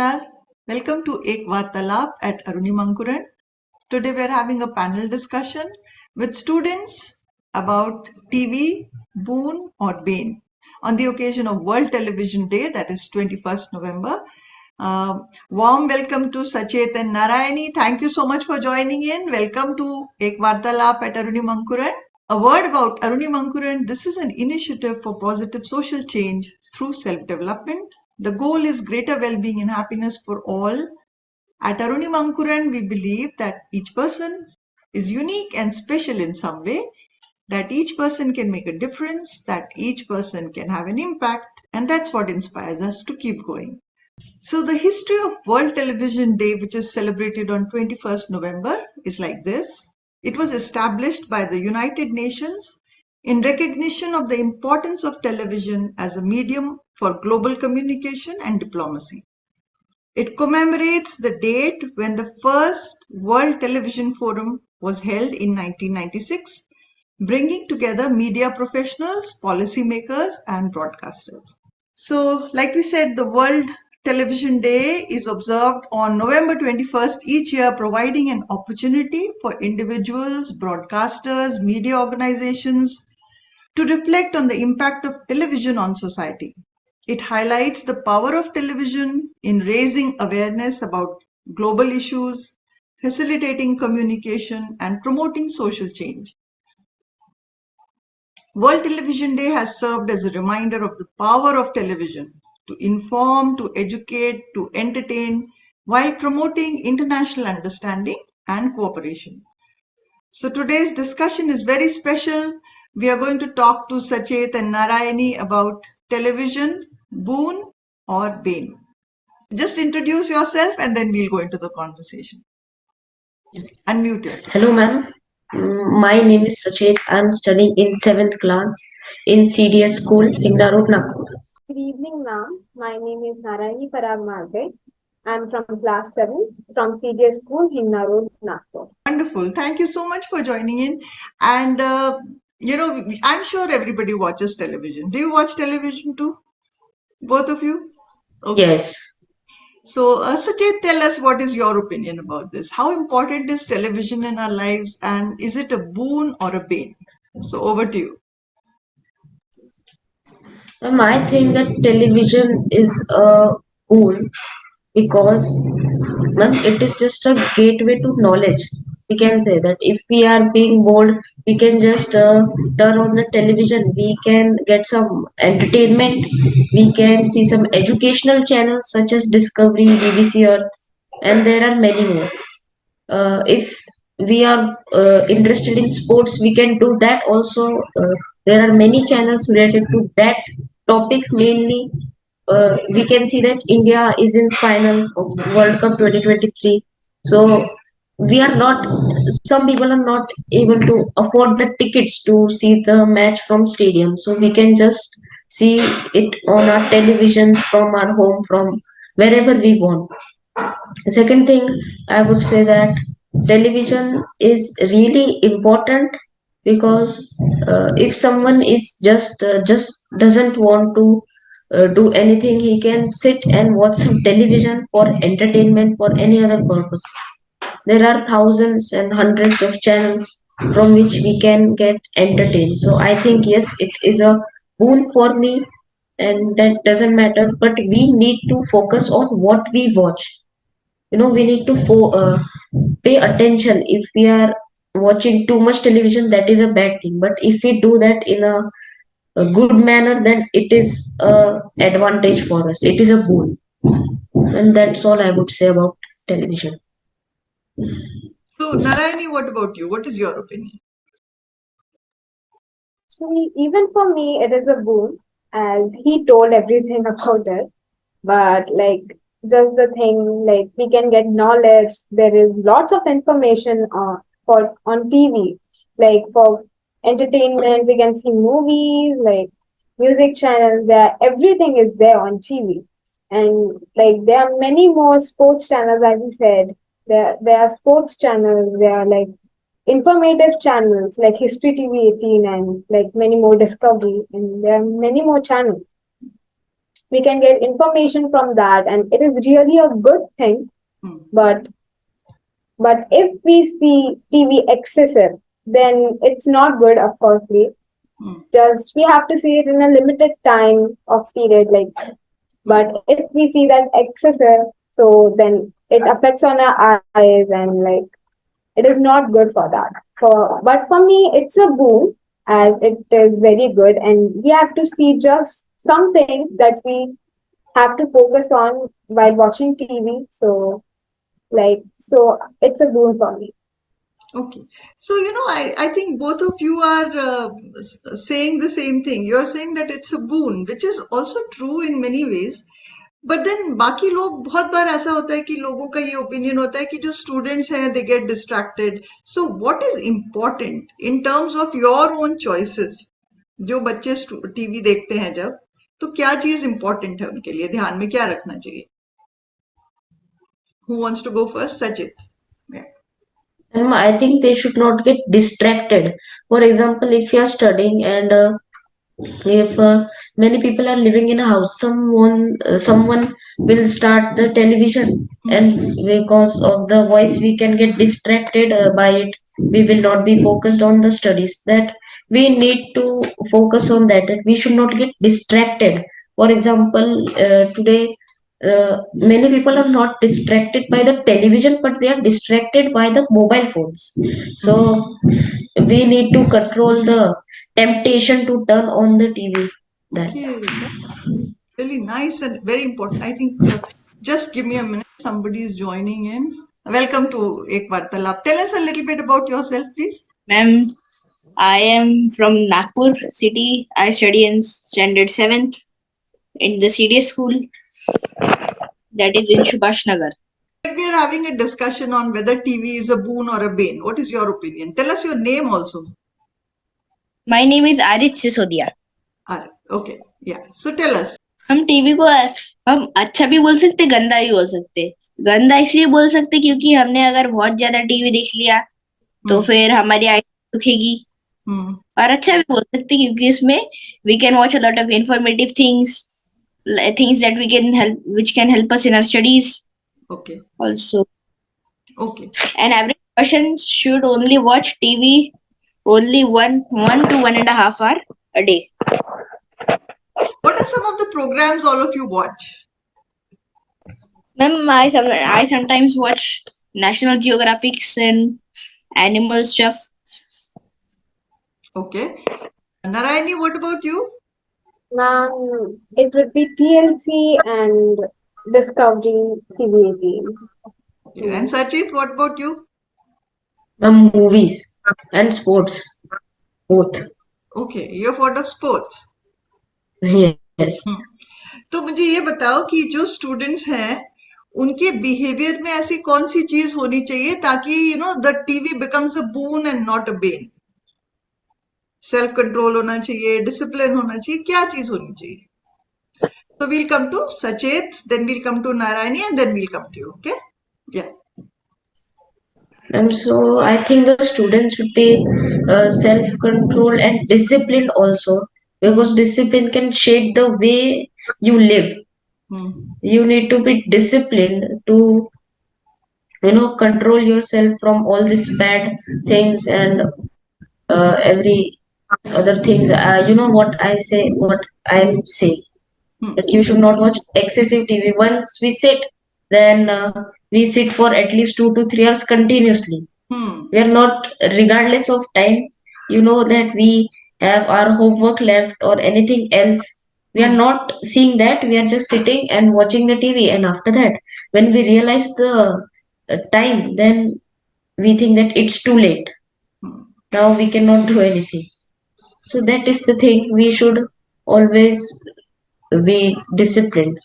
Namaskar. Welcome to Ek Vartalaap at Arunima Ankuran. Today we are having a panel discussion with students about TV, boon or bane on the occasion of World Television Day, that is 21st November. Warm welcome to Sachet and Narayani. Thank you so much for joining in. Welcome to Ek Vartalaap at Arunima Ankuran. A word about Arunima Ankuran. This is an initiative for positive social change through self-development. The goal is greater well-being and happiness for all. At Arunima Ankuran, we believe that each person is unique and special in some way, that each person can make a difference, that each person can have an impact, and that's what inspires us to keep going. So the history of World Television Day, which is celebrated on 21st November, is like this. It was established by the United Nations in recognition of the importance of television as a medium for global communication and diplomacy. It commemorates the date when the first World Television Forum was held in 1996, bringing together media professionals, policymakers, and broadcasters. So, like we said, the World Television Day is observed on November 21st each year, providing an opportunity for individuals, broadcasters, media organizations to reflect on the impact of television on society. It highlights the power of television in raising awareness about global issues, facilitating communication, and promoting social change. World Television Day has served as a reminder of the power of television to inform, to educate, to entertain, while promoting international understanding and cooperation. So today's discussion is very special. We are going to talk to Sachet and Narayani about television, boon or bane. Just introduce yourself and then we'll go into the conversation. Yes. Unmute yourself. Hello, ma'am. My name is Sachet. I'm studying in 7th class in CDS school in Narod, Nagpur. Good evening, ma'am. My name is Narayani Parag Margaret. I'm from class 7 from CDS School, Himna Road, Nagpur. Wonderful. Thank you so much for joining in. And, I'm sure everybody watches television. Do you watch television too? Both of you? Okay. Yes. So, Sachet, tell us what is your opinion about this? How important is television in our lives and is it a boon or a bane? So, over to you. I think that television is a boon because ma'am, it is just a gateway to knowledge. We can say that if we are being bored, we can just turn on the television. We can get some entertainment. We can see some educational channels such as Discovery, BBC Earth, and there are many more. If we are interested in sports, we can do that also. There are many channels related to that topic mainly. We can see that India is in final of World Cup 2023. So we are not, some people are not able to afford the tickets to see the match from stadium, so we can just see it on our television from our home, from wherever we want. The second thing, I would say that television is really important because if someone is just doesn't want to do anything, he can sit and watch some television for entertainment, for any other purposes. There are thousands and hundreds of channels from which we can get entertained. So I think yes, it is a boon for me, and that doesn't matter. But we need to focus on what we watch. We need to pay attention. If we are watching too much television, that is a bad thing, but if we do that in a good manner, then it is a advantage for us, it is a boon. And that's all I would say about television. So, Narayani, what about you? What is your opinion? Actually, even for me, it is a boon as he told everything about it. But just the thing, we can get knowledge. There is lots of information on TV. For entertainment, we can see movies, music channels. Everything is there on TV, and there are many more sports channels. As we said, there are sports channels. There are informative channels like History TV 18 and many more Discovery, and there are many more channels. We can get information from that, and it is really a good thing. Hmm. But if we see TV excessive, then it's not good. Of course, Hmm. we have to see it in a limited time of period. Like, Hmm. but if we see that excessive, so then it affects on our eyes, and like it is not good for that. But for me, it's a boon, as it is very good, and we have to see just something that we have to focus on while watching TV. So it's a boon for me. Okay. So, I think both of you are saying the same thing. You're saying that it's a boon, which is also true in many ways. But then बाकी लोग बहुत बार ऐसा होता है कि लोगों का ये ओपिनियन होता है कि जो स्टूडेंट्स हैं they get distracted so what is important in terms of your own choices जो बच्चे टीवी देखते हैं जब तो क्या चीज इम्पोर्टेंट है उनके लिए ध्यान में क्या रखना चाहिए who wants to go first Sachit I think they should not get distracted. For example, if you are studying and if many people are living in a house, someone will start the television, and because of the voice we can get distracted by it. We will not be focused on the studies. That we need to focus on that we should not get distracted. For example, today many people are not distracted by the television, but they are distracted by the mobile phones. So we need to control the temptation to turn on the TV. That okay really nice and very important I think just give me a minute somebody is joining in welcome to ek vartalap tell us a little bit about yourself please Ma'am, I am from Nagpur city. I study in standard 7th in the CDS school that is in Subhash Nagar. We are having a discussion on whether TV is a boon or a bane. What is your opinion? Tell us your name also. My name is Adit Sisodia. Okay, yeah. So tell us. हम TV को हम अच्छा भी बोल सकते गंदा भी बोल सकते गंदा इसलिए बोल सकते क्योंकि हमने अगर बहुत ज्यादा टीवी देख लिया तो फिर हमारी आई दुखेगी और अच्छा भी बोल सकते क्योंकि इसमें we can watch a lot of informative things that we can help which can help us in our studies Okay. also. Okay. An average person should only watch TV only one to 1.5 hour a day. What are some of the programs all of you watch? Ma'am, I sometimes watch National Geographics and animal stuff. Okay. Narayani, what about you? Ma'am, it would be TLC and Discovery TV 18. Okay. And Sachit, what about you? movies and sports both. Okay, you're fond of sports. Yes. तो मुझे ये बताओ कि जो students हैं उनके behaviour में ऐसी कौन सी चीज होनी चाहिए ताकि the TV becomes a boon and not a Ben self control होना चाहिए डिसिप्लिन होना चाहिए क्या चीज होनी चाहिए so we'll come to Sachet then we'll come to Narayani and then we'll come to you okay yeah And so I think the students should be self-controlled and disciplined also, because discipline can shape the way you live. You need to be disciplined to control yourself from all these bad things and every other things. You know what I say, what I'm saying, that you should not watch excessive TV. Once we sit, then we sit for at least 2 to 3 hours continuously. We are not, regardless of time, that we have our homework left or anything else. We are not seeing that. We are just sitting and watching the TV, and after that, when we realize the time, then we think that it's too late. Now we cannot do anything. So that is the thing. We should always be disciplined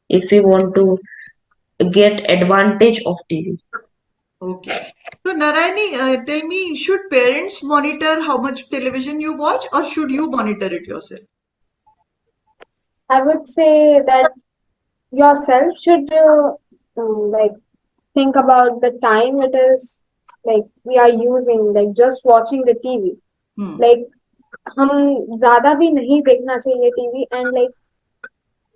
if we want to get advantage of TV. okay so Narayani tell me should parents monitor how much television you watch or should you monitor it yourself I would say that yourself should like think about the time it is like we are using, like just watching the TV. Like हम ज्यादा भी नहीं देखना चाहिए TV, and like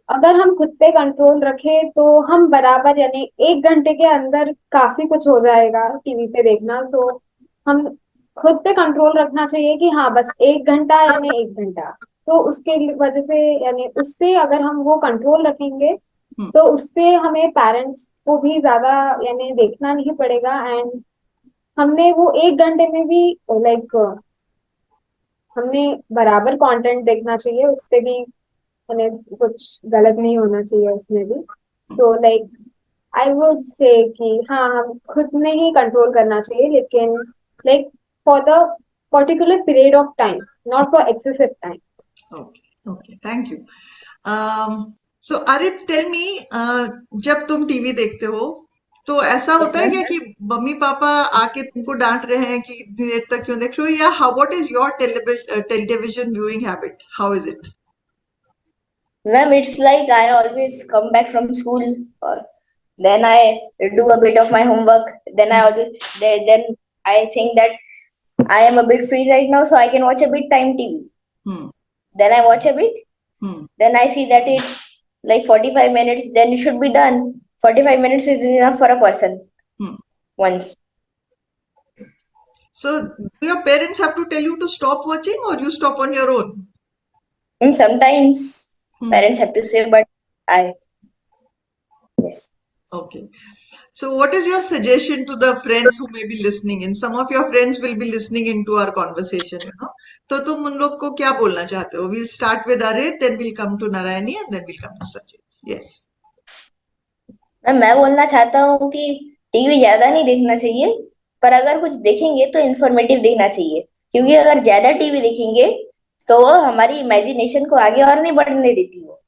अगर हम खुद पे कंट्रोल रखें तो हम बराबर यानी 1 घंटे के अंदर काफी कुछ हो जाएगा टीवी पे देखना। तो हम खुद पे कंट्रोल रखना चाहिए कि हाँ बस 1 घंटा यानी 1 घंटा। तो उसके वजह से यानी उससे अगर हम वो कंट्रोल रखेंगे तो उससे हमें पेरेंट्स को भी ज्यादा यानी देखना नहीं पड़ेगा। एंड हमने वो 1 घंटे में भी लाइक हमने बराबर कंटेंट देखना चाहिए, उस पे भी हमें कुछ गलत नहीं होना चाहिए उसमें भी। So like I would say कि हाँ हम खुद में ही कंट्रोल करना चाहिए, लेकिन like for the particular period of time, not for excessive time. Okay, okay, thank you. So Arif, tell me, जब तुम टीवी देखते हो तो ऐसा Yes, होता है ma'am. क्या कि मम्मी पापा आके तुमको डांट रहे हैं कि इतनी देर तक क्यों देख रहे हो, या how what is your television viewing habit, how is it? Ma'am, it's like I always come back from school, or then I do a bit of my homework. Then then I think that I am a bit free right now, so I can watch a bit time TV. Hmm. Then I watch a bit. Hmm. Then I see that it's like 45 minutes. Then it should be done. 45 minutes is enough for a person Hmm. once. So do your parents have to tell you to stop watching, or you stop on your own? And sometimes parents have to say, but I, yes. Okay. So what is your suggestion to the friends who may be listening in? Some of your friends will be listening into our conversation, you know. तो तुम उन लोग को क्या बोलना चाहते हो? We'll start with Arit, then we'll come to Narayani, and then we'll come to Sachin. Yes. मैं बोलना चाहता हूँ कि टीवी ज्यादा नहीं देखना चाहिए, पर अगर कुछ देखेंगे तो इंफॉर्मेटिव देखना चाहिए, क्योंकि अगर ज्यादा टीवी देखेंगे तो वो हमारी इमेजिनेशन को आगे और नहीं बढ़ने देती। वो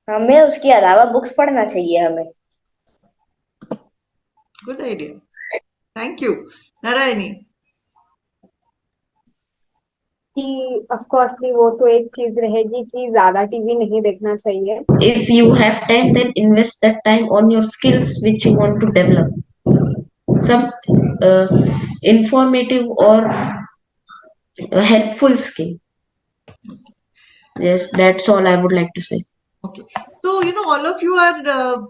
हमें उसके अलावा बुक्स पढ़ना चाहिए हमें। Good idea. Thank you. Narayani. कि ऑफ कोर्सली वो तो एक चीज रहेगी कि ज्यादा टीवी नहीं देखना चाहिए। If you have time, then invest that time on your skills which you want to develop. Some uh, informative or helpful skill. Yes, that's all I would like to say. Okay. So, you know, all of you are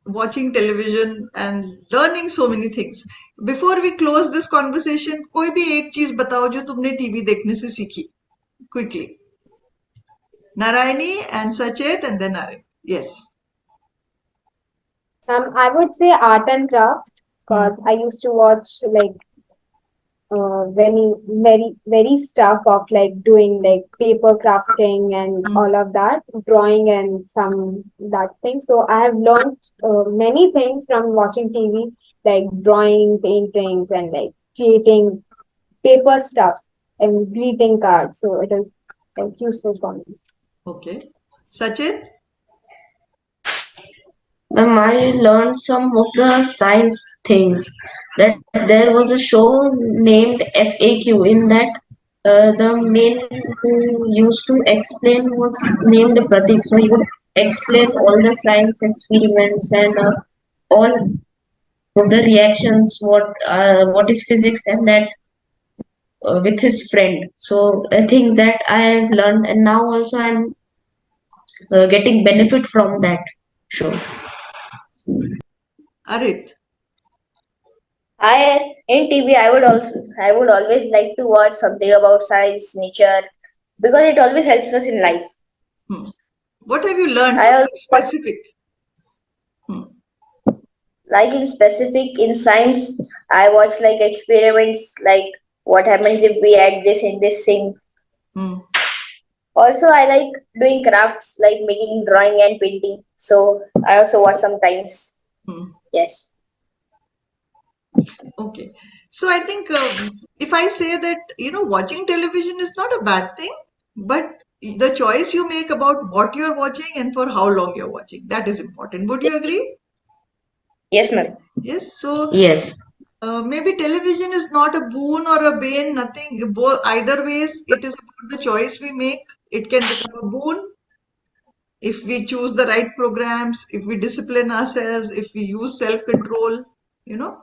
watching television and learning so many things. Before we close this conversation, कोई भी एक चीज बताओ जो तुमने TV देखने से सीखी. Quickly. Narayani and Sachet and then Arif. Yes. I would say art and craft, because I used to watch like very stuff of like doing like paper crafting and all of that, drawing and some that thing. So I have learned many things from watching TV, like drawing, paintings, and like creating paper stuff and greeting cards. So it is like useful for me. Okay. Sachet? I learned some of the science things. That there was a show named FAQ. In that, the man who used to explain was named Pratik. So he would explain all the science experiments and all of the reactions. What is physics and that with his friend. So I think that I have learned, and now also I'm getting benefit from that show. Arit? In TV I would always like to watch something about science, nature, because it always helps us in life. What have you learned? I Something also watch, specific? like in specific in science, I watch like experiments, like what happens if we add this in this thing. Also, I like doing crafts, like making drawing and painting. So I also watch sometimes. Yes. Okay. So I think if I say that, you know, watching television is not a bad thing, but the choice you make about what you're watching and for how long you're watching, that is important. Would you agree? Yes, ma'am. Yes. So Yes. maybe television is not a boon or a bane, nothing. Either ways, it is about the choice we make. It can become a boon if we choose the right programs, if we discipline ourselves, if we use self-control, you know.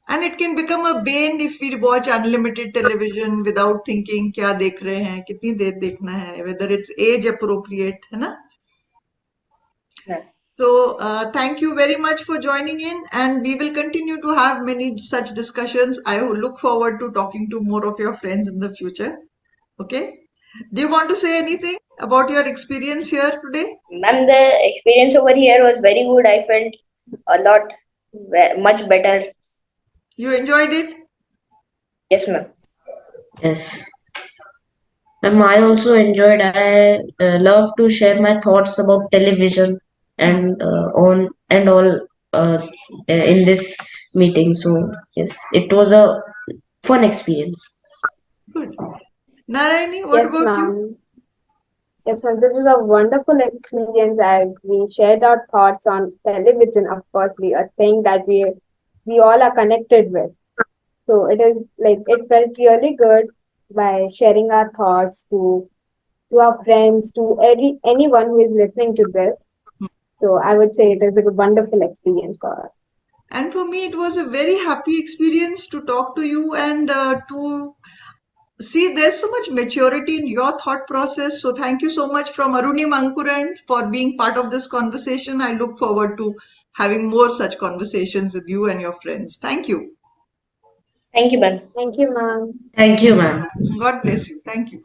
And it can become a bane if we watch unlimited television without thinking क्या देख रहे हैं, कितनी देर देखना है, whether it's age appropriate, है ना? So thank you very much for joining in, and we will continue to have many such discussions. I look forward to talking to more of your friends in the future. Okay. Do you want to say anything about your experience here today? Ma'am, the experience over here was very good. I felt a lot much better. You enjoyed it? Yes, ma'am. Yes. I also enjoyed. I love to share my thoughts about television and on and all in this meeting. So yes, it was a fun experience. Good. Narayani, what Yes, about you? ma'am. Yes, ma'am. This is a wonderful experience as we shared our thoughts on television, of course, a thing that we all are connected with. So it is like it felt really good by sharing our thoughts to our friends, to anyone who is listening to this. So I would say it is a wonderful experience for us. And for me, it was a very happy experience to talk to you and to see there's so much maturity in your thought process. So thank you so much from Arunima Ankuran for being part of this conversation. I look forward to having more such conversations with you and your friends. Thank you. Thank you, ma'am. Thank you, ma'am. Thank you, ma'am. God bless you. Thank you.